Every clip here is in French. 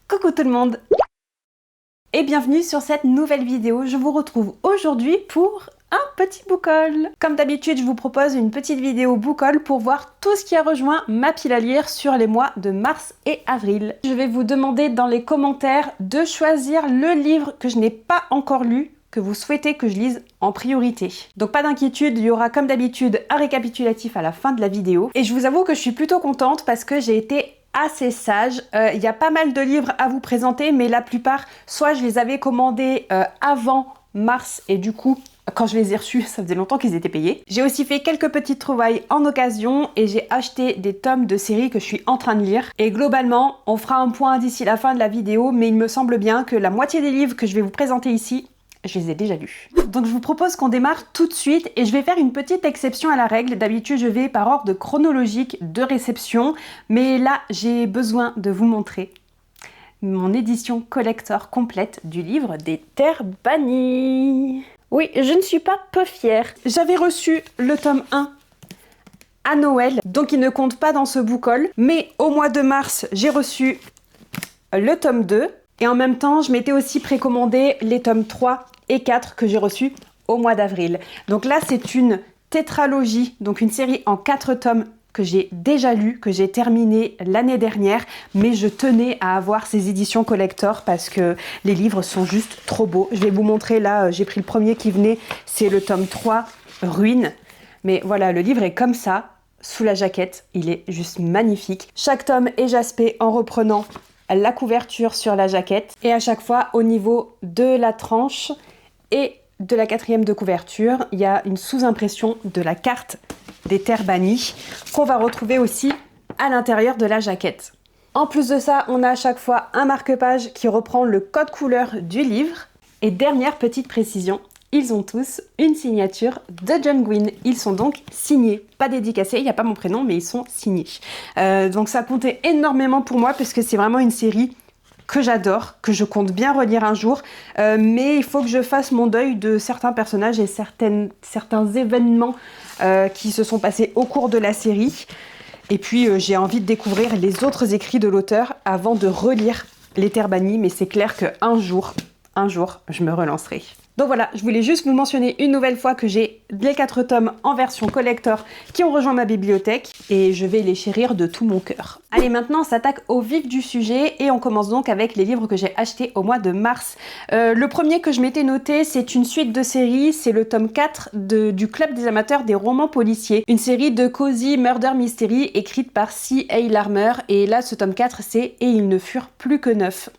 Coucou tout le monde et bienvenue sur cette nouvelle vidéo. Je vous retrouve aujourd'hui pour un petit book haul. Comme d'habitude, je vous propose une petite vidéo book haul pour voir tout ce qui a rejoint ma pile à lire sur les mois de mars et avril. Je vais vous demander dans les commentaires de choisir le livre que je n'ai pas encore lu, que vous souhaitez que je lise en priorité. Donc pas d'inquiétude, il y aura comme d'habitude un récapitulatif à la fin de la vidéo. Et je vous avoue que je suis plutôt contente parce que j'ai été assez sage. Il y a pas mal de livres à vous présenter, mais la plupart, soit je les avais commandés avant mars et du coup, quand je les ai reçus, ça faisait longtemps qu'ils étaient payés. J'ai aussi fait quelques petites trouvailles en occasion et j'ai acheté des tomes de séries que je suis en train de lire. Et globalement, on fera un point d'ici la fin de la vidéo, mais il me semble bien que la moitié des livres que je vais vous présenter ici, je les ai déjà lus. Donc je vous propose qu'on démarre tout de suite et je vais faire une petite exception à la règle. D'habitude je vais par ordre chronologique de réception, mais là j'ai besoin de vous montrer mon édition collector complète du livre des Terres Bannies. Oui, je ne suis pas peu fière. J'avais reçu le tome 1 à Noël, donc il ne compte pas dans ce book haul, mais au mois de mars j'ai reçu le tome 2 et en même temps je m'étais aussi précommandé les tomes 3 et 4 que j'ai reçus au mois d'avril. Donc là c'est une tétralogie, donc une série en 4 tomes que j'ai déjà lu, que j'ai terminé l'année dernière, mais je tenais à avoir ces éditions collector parce que les livres sont juste trop beaux. Je vais vous montrer là, j'ai pris le premier qui venait, c'est le tome 3, Ruine. Mais voilà, le livre est comme ça, sous la jaquette, il est juste magnifique. Chaque tome est jaspé en reprenant la couverture sur la jaquette et à chaque fois au niveau de la tranche et de la quatrième de couverture, il y a une sous-impression de la carte des Terres Bannies qu'on va retrouver aussi à l'intérieur de la jaquette. En plus de ça, on a à chaque fois un marque-page qui reprend le code couleur du livre. Et dernière petite précision, ils ont tous une signature de John Gwynne. Ils sont donc signés, pas dédicacés, il n'y a pas mon prénom, mais ils sont signés. Donc ça comptait énormément pour moi parce que c'est vraiment une série que j'adore, que je compte bien relire un jour, mais il faut que je fasse mon deuil de certains personnages et certains événements qui se sont passés au cours de la série. Et puis j'ai envie de découvrir les autres écrits de l'auteur avant de relire Les Terres Bannies, mais c'est clair qu'un jour, je me relancerai. Donc voilà, je voulais juste vous mentionner une nouvelle fois que j'ai les 4 tomes en version collector qui ont rejoint ma bibliothèque et je vais les chérir de tout mon cœur. Allez, maintenant on s'attaque au vif du sujet et on commence donc avec les livres que j'ai achetés au mois de mars. Le premier que je m'étais noté, c'est une suite de séries, c'est le tome 4 du Club des amateurs des romans policiers. Une série de cozy murder mystery écrite par C.A. Larmer et là ce tome 4 c'est « Et ils ne furent plus que 9 ».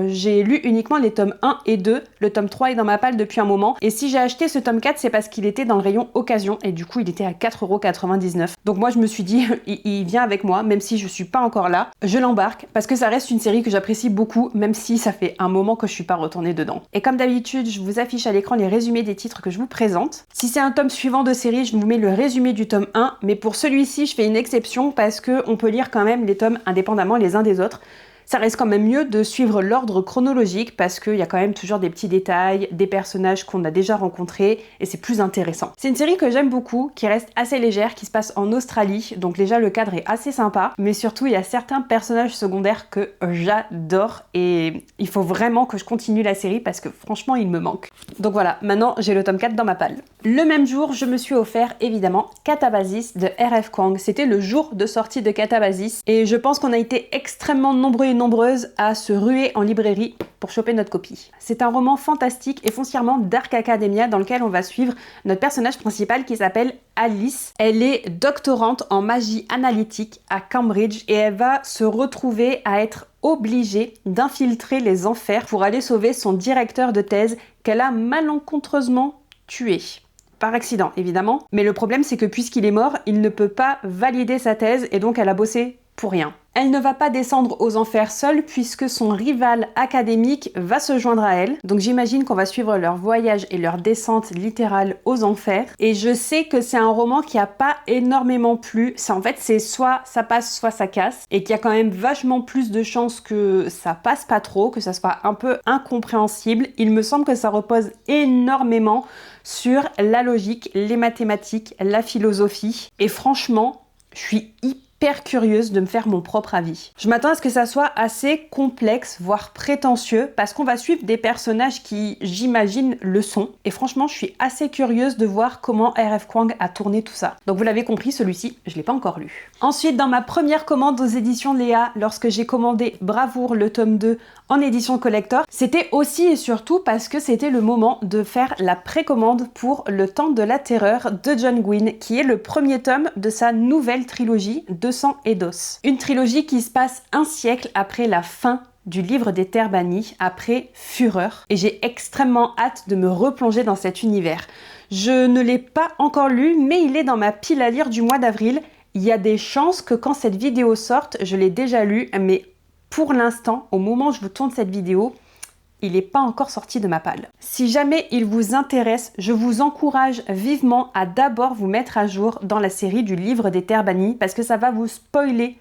J'ai lu uniquement les tomes 1 et 2, le tome 3 est dans ma palle depuis un moment, et si j'ai acheté ce tome 4 c'est parce qu'il était dans le rayon occasion, et du coup il était à 4,99 €. Donc moi je me suis dit, il vient avec moi, même si je suis pas encore là, je l'embarque, parce que ça reste une série que j'apprécie beaucoup, même si ça fait un moment que je suis pas retournée dedans. Et comme d'habitude, je vous affiche à l'écran les résumés des titres que je vous présente. Si c'est un tome suivant de série, je vous mets le résumé du tome 1, mais pour celui-ci je fais une exception parce que on peut lire quand même les tomes indépendamment les uns des autres. Ça reste quand même mieux de suivre l'ordre chronologique parce qu'il y a quand même toujours des petits détails, des personnages qu'on a déjà rencontrés et c'est plus intéressant. C'est une série que j'aime beaucoup, qui reste assez légère, qui se passe en Australie, donc déjà le cadre est assez sympa, mais surtout il y a certains personnages secondaires que j'adore et il faut vraiment que je continue la série parce que franchement il me manque. Donc voilà, maintenant j'ai le tome 4 dans ma palle. Le même jour, je me suis offert évidemment Catabasis de R.F. Kuang. C'était le jour de sortie de Catabasis et je pense qu'on a été extrêmement nombreux et nombreuses à se ruer en librairie pour choper notre copie. C'est un roman fantastique et foncièrement Dark Academia dans lequel on va suivre notre personnage principal qui s'appelle Alice. Elle est doctorante en magie analytique à Cambridge et elle va se retrouver à être obligée d'infiltrer les enfers pour aller sauver son directeur de thèse qu'elle a malencontreusement tué. Par accident évidemment, mais le problème c'est que puisqu'il est mort, il ne peut pas valider sa thèse et donc elle a bossé pour rien. Elle ne va pas descendre aux enfers seule puisque son rival académique va se joindre à elle. Donc j'imagine qu'on va suivre leur voyage et leur descente littérale aux enfers. Et je sais que c'est un roman qui a pas énormément plu. En fait c'est soit ça passe soit ça casse et qu'il y a quand même vachement plus de chances que ça passe pas trop, que ça soit un peu incompréhensible. Il me semble que ça repose énormément sur la logique, les mathématiques, la philosophie. Et franchement, je suis hyper hyper curieuse de me faire mon propre avis. Je m'attends à ce que ça soit assez complexe, voire prétentieux, parce qu'on va suivre des personnages qui, j'imagine, le sont. Et franchement, je suis assez curieuse de voir comment R.F. Kuang a tourné tout ça. Donc vous l'avez compris, celui-ci, je l'ai pas encore lu. Ensuite, dans ma première commande aux éditions Léa, lorsque j'ai commandé Bravoure, le tome 2, en édition collector, c'était aussi et surtout parce que c'était le moment de faire la précommande pour Le Temps de la Terreur de John Gwynne, qui est le premier tome de sa nouvelle trilogie De Sang et d'Os. Une trilogie qui se passe un siècle après la fin du livre des Terres Bannies, après Fureur, et j'ai extrêmement hâte de me replonger dans cet univers. Je ne l'ai pas encore lu, mais il est dans ma pile à lire du mois d'avril. Il y a des chances que quand cette vidéo sorte, je l'ai déjà lu, mais pour l'instant, au moment où je vous tourne cette vidéo, il n'est pas encore sorti de ma palle. Si jamais il vous intéresse, je vous encourage vivement à d'abord vous mettre à jour dans la série du livre des Terres Bannies, parce que ça va vous spoiler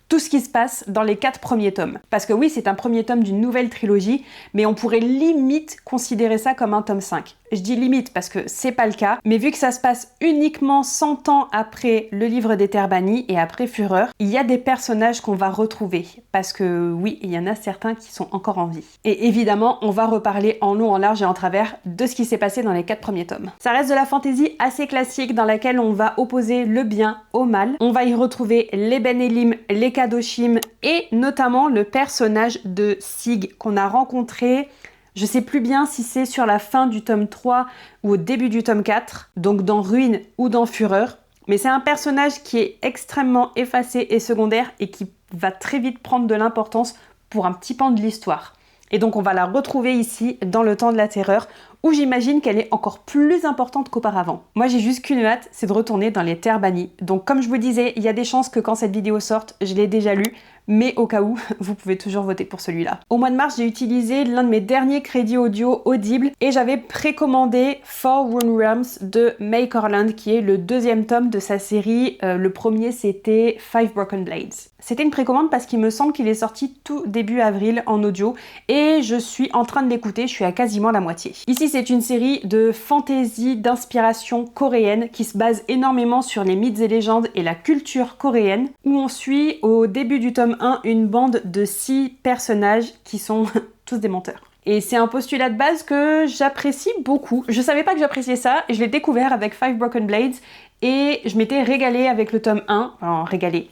tout ce qui se passe dans les 4 premiers tomes. Parce que oui, c'est un premier tome d'une nouvelle trilogie, mais on pourrait limite considérer ça comme un tome 5. Je dis limite parce que c'est pas le cas, mais vu que ça se passe uniquement 100 ans après le livre des Terres Bannies et après Fureur, il y a des personnages qu'on va retrouver. Parce que oui, il y en a certains qui sont encore en vie. Et évidemment, on va reparler en long, en large et en travers de ce qui s'est passé dans les 4 premiers tomes. Ça reste de la fantasy assez classique dans laquelle on va opposer le bien au mal. On va y retrouver les Ben Elim, les Kadoshim et notamment le personnage de Sig qu'on a rencontré. Je sais plus bien si c'est sur la fin du tome 3 ou au début du tome 4, donc dans Ruine ou dans Fureur. Mais c'est un personnage qui est extrêmement effacé et secondaire et qui va très vite prendre de l'importance pour un petit pan de l'histoire. Et donc on va la retrouver ici dans Le Temps de la Terreur, où j'imagine qu'elle est encore plus importante qu'auparavant. Moi j'ai juste qu'une hâte, c'est de retourner dans les Terres Bannies. Donc comme je vous disais, il y a des chances que quand cette vidéo sorte, je l'ai déjà lu, mais au cas où, vous pouvez toujours voter pour celui-là. Au mois de mars, j'ai utilisé l'un de mes derniers crédits audio Audible et j'avais précommandé Four Rune Realms de May Corland, qui est le 2e tome de sa série. Le premier, c'était Five Broken Blades. C'était une précommande parce qu'il me semble qu'il est sorti tout début avril en audio et je suis en train de l'écouter, je suis à quasiment la moitié. Ici, c'est une série de fantasy d'inspiration coréenne qui se base énormément sur les mythes et légendes et la culture coréenne, où on suit au début du tome 1 une bande de 6 personnages qui sont tous des menteurs. Et c'est un postulat de base que j'apprécie beaucoup. Je savais pas que j'appréciais ça et je l'ai découvert avec Five Broken Blades et je m'étais régalée avec le tome 1. Enfin, régalée.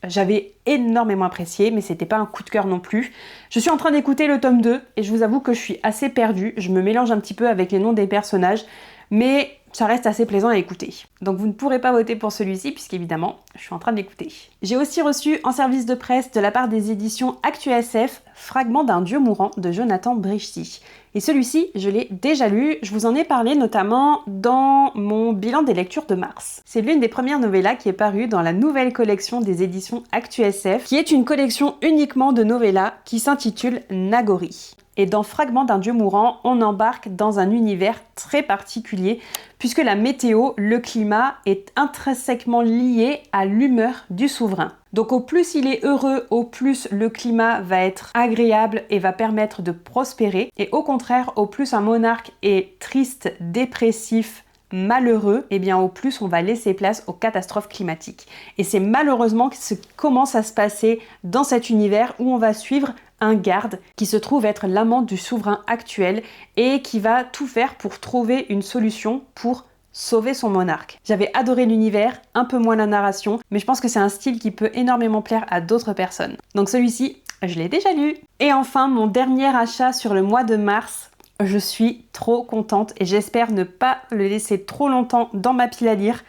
J'avais énormément apprécié, mais c'était pas un coup de cœur non plus. Je suis en train d'écouter le tome 2 et je vous avoue que je suis assez perdue. Je me mélange un petit peu avec les noms des personnages, mais ça reste assez plaisant à écouter. Donc vous ne pourrez pas voter pour celui-ci puisqu'évidemment, je suis en train de l'écouter. J'ai aussi reçu en service de presse de la part des éditions ActuSF Fragment d'un dieu mourant de Jonathan Brichty. Et celui-ci, je l'ai déjà lu, je vous en ai parlé notamment dans mon bilan des lectures de mars. C'est l'une des premières novellas qui est parue dans la nouvelle collection des éditions ActuSF, qui est une collection uniquement de novellas qui s'intitule Nagori. Et dans Fragment d'un dieu mourant, on embarque dans un univers très particulier, puisque la météo, le climat, est intrinsèquement lié à l'humeur du souverain. Donc au plus il est heureux, au plus le climat va être agréable et va permettre de prospérer. Et au contraire, au plus un monarque est triste, dépressif, malheureux, et bien au plus on va laisser place aux catastrophes climatiques. Et c'est malheureusement ce qui commence à se passer dans cet univers où on va suivre un garde qui se trouve être l'amant du souverain actuel et qui va tout faire pour trouver une solution pour sauver son monarque. J'avais adoré l'univers, un peu moins la narration, mais je pense que c'est un style qui peut énormément plaire à d'autres personnes. Donc celui-ci, je l'ai déjà lu. Et enfin, mon dernier achat sur le mois de mars, je suis trop contente et j'espère ne pas le laisser trop longtemps dans ma pile à lire.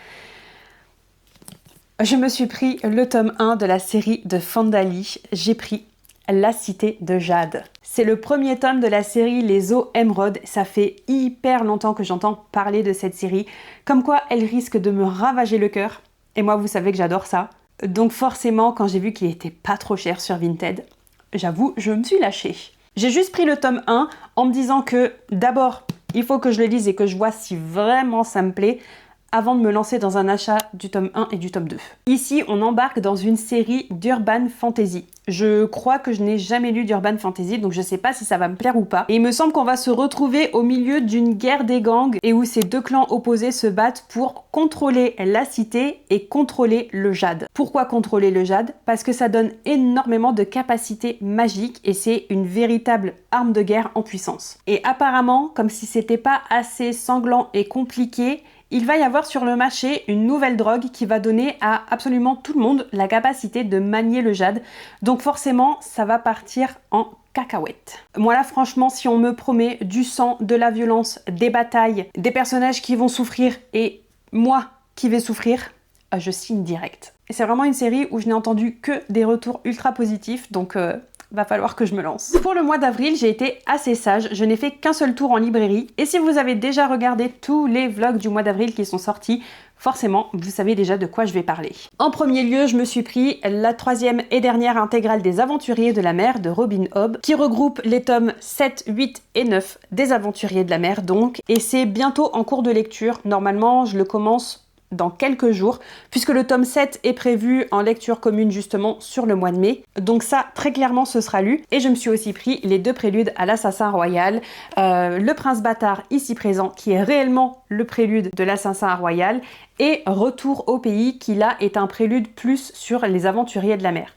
Je me suis pris le tome 1 de la série de Fandali. J'ai pris La Cité de Jade. C'est le premier tome de la série Les Eaux Émeraudes. Ça fait hyper longtemps que j'entends parler de cette série, comme quoi elle risque de me ravager le cœur. Et moi, vous savez que j'adore ça. Donc forcément, quand j'ai vu qu'il était pas trop cher sur Vinted, j'avoue, je me suis lâchée. J'ai juste pris le tome 1 en me disant que d'abord, il faut que je le lise et que je vois si vraiment ça me plaît avant de me lancer dans un achat du tome 1 et du tome 2. Ici, on embarque dans une série d'urban fantasy. Je crois que je n'ai jamais lu d'urban fantasy, donc je sais pas si ça va me plaire ou pas. Et il me semble qu'on va se retrouver au milieu d'une guerre des gangs et où ces deux clans opposés se battent pour contrôler la cité et contrôler le jade. Pourquoi contrôler le jade? Parce que ça donne énormément de capacités magiques et c'est une véritable arme de guerre en puissance. Et apparemment, comme si c'était pas assez sanglant et compliqué, il va y avoir sur le marché une nouvelle drogue qui va donner à absolument tout le monde la capacité de manier le jade. Donc forcément, ça va partir en cacahuète. Moi là, franchement, si on me promet du sang, de la violence, des batailles, des personnages qui vont souffrir et moi qui vais souffrir, je signe direct. Et c'est vraiment une série où je n'ai entendu que des retours ultra positifs, donc va falloir que je me lance. Pour le mois d'avril, j'ai été assez sage, je n'ai fait qu'un seul tour en librairie, et si vous avez déjà regardé tous les vlogs du mois d'avril qui sont sortis, forcément, vous savez déjà de quoi je vais parler. En premier lieu, je me suis pris la 3e et dernière intégrale des Aventuriers de la Mer de Robin Hobb, qui regroupe les tomes 7, 8 et 9 des Aventuriers de la Mer donc, et c'est bientôt en cours de lecture. Normalement, je le commence dans quelques jours, puisque le tome 7 est prévu en lecture commune justement sur le mois de mai. Donc ça, très clairement, ce sera lu. Et je me suis aussi pris les 2 préludes à l'Assassin Royal, le Prince Bâtard ici présent, qui est réellement le prélude de l'Assassin Royal, et Retour au pays, qui là est un prélude plus sur les Aventuriers de la Mer.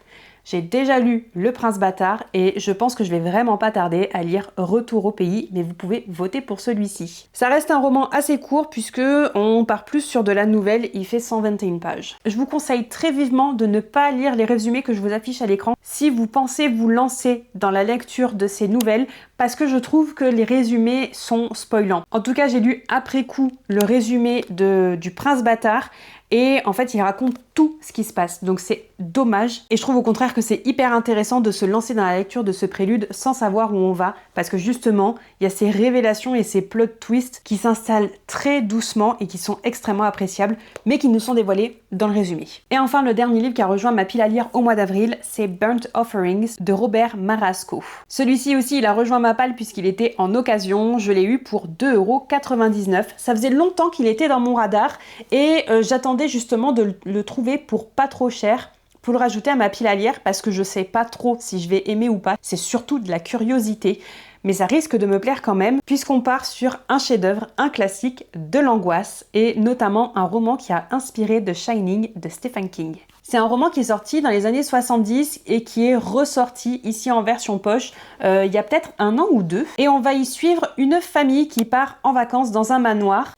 J'ai déjà lu Le Prince Bâtard et je pense que je vais vraiment pas tarder à lire Retour au pays, mais vous pouvez voter pour celui-ci. Ça reste un roman assez court puisque on part plus sur de la nouvelle, il fait 121 pages. Je vous conseille très vivement de ne pas lire les résumés que je vous affiche à l'écran si vous pensez vous lancer dans la lecture de ces nouvelles, parce que je trouve que les résumés sont spoilants. En tout cas, j'ai lu après coup le résumé du Prince Bâtard et en fait il raconte tout ce qui se passe, donc c'est dommage. Et je trouve au contraire que c'est hyper intéressant de se lancer dans la lecture de ce prélude sans savoir où on va, parce que justement il y a ces révélations et ces plot twists qui s'installent très doucement et qui sont extrêmement appréciables, mais qui nous sont dévoilés dans le résumé. Et enfin, le dernier livre qui a rejoint ma pile à lire au mois d'avril, c'est Burnt Offerings de Robert Marasco. Celui-ci aussi il a rejoint ma palle puisqu'il était en occasion, je l'ai eu pour 2,99 €. Ça faisait longtemps qu'il était dans mon radar et j'attendais justement de le trouver pour pas trop cher, pour le rajouter à ma pile à lire, parce que je sais pas trop si je vais aimer ou pas, c'est surtout de la curiosité, mais ça risque de me plaire quand même, puisqu'on part sur un chef-d'œuvre, un classique de l'angoisse, et notamment un roman qui a inspiré The Shining de Stephen King. C'est un roman qui est sorti dans les années 70 et qui est ressorti ici en version poche il y a peut-être 1 an ou 2. Et on va y suivre une famille qui part en vacances dans un manoir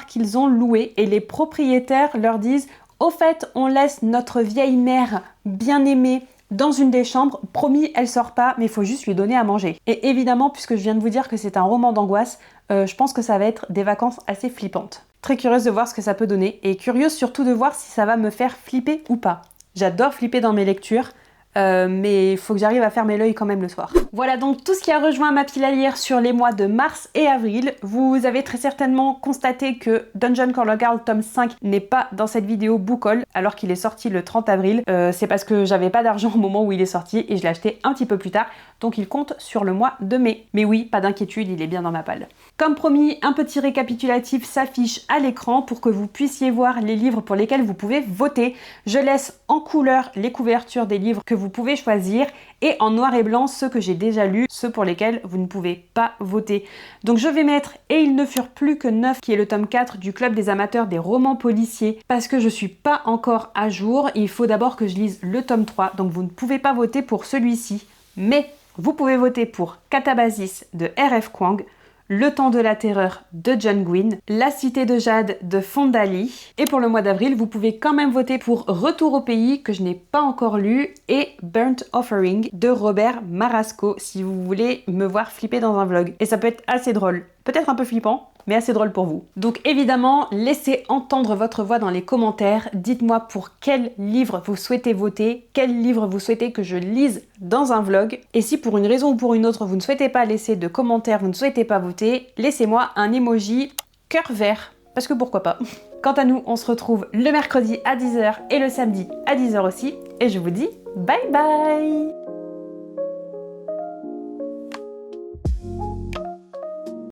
qu'ils ont loué, et les propriétaires leur disent: au fait, on laisse notre vieille mère bien-aimée dans une des chambres, promis, elle sort pas, mais il faut juste lui donner à manger. Et évidemment, puisque je viens de vous dire que c'est un roman d'angoisse, je pense que ça va être des vacances assez flippantes. Très curieuse de voir ce que ça peut donner, et curieuse surtout de voir si ça va me faire flipper ou pas. J'adore flipper dans mes lectures, mais il faut que j'arrive à fermer l'œil quand même le soir. Voilà donc tout ce qui a rejoint ma pile à lire sur les mois de mars et avril. Vous avez très certainement constaté que Dungeon Crawler Girl tome 5 n'est pas dans cette vidéo book haul alors qu'il est sorti le 30 avril. C'est parce que j'avais pas d'argent au moment où il est sorti et je l'ai acheté un petit peu plus tard, donc il compte sur le mois de mai. Mais oui, pas d'inquiétude, il est bien dans ma palle. Comme promis, un petit récapitulatif s'affiche à l'écran pour que vous puissiez voir les livres pour lesquels vous pouvez voter. Je laisse en couleur les couvertures des livres que vous pouvez choisir et en noir et blanc ceux que j'ai déjà lus, ceux pour lesquels vous ne pouvez pas voter. Donc je vais mettre Et ils ne furent plus que 9, qui est le tome 4 du Club des amateurs des romans policiers, parce que je suis pas encore à jour. Il faut d'abord que je lise le tome 3, donc vous ne pouvez pas voter pour celui-ci, mais vous pouvez voter pour Catabasis de R.F. Kuang, Le temps de la terreur de John Gwynne, La cité de jade de Fondali. Et pour le mois d'avril, vous pouvez quand même voter pour Retour au pays, que je n'ai pas encore lu, et Burnt Offering de Robert Marasco, si vous voulez me voir flipper dans un vlog. Et ça peut être assez drôle. Peut-être un peu flippant, mais assez drôle pour vous. Donc évidemment, laissez entendre votre voix dans les commentaires. Dites-moi pour quel livre vous souhaitez voter, quel livre vous souhaitez que je lise dans un vlog. Et si pour une raison ou pour une autre, vous ne souhaitez pas laisser de commentaires, vous ne souhaitez pas voter, laissez-moi un emoji cœur vert, parce que pourquoi pas. Quant à nous, on se retrouve le mercredi à 10 h et le samedi à 10 h aussi. Et je vous dis bye bye!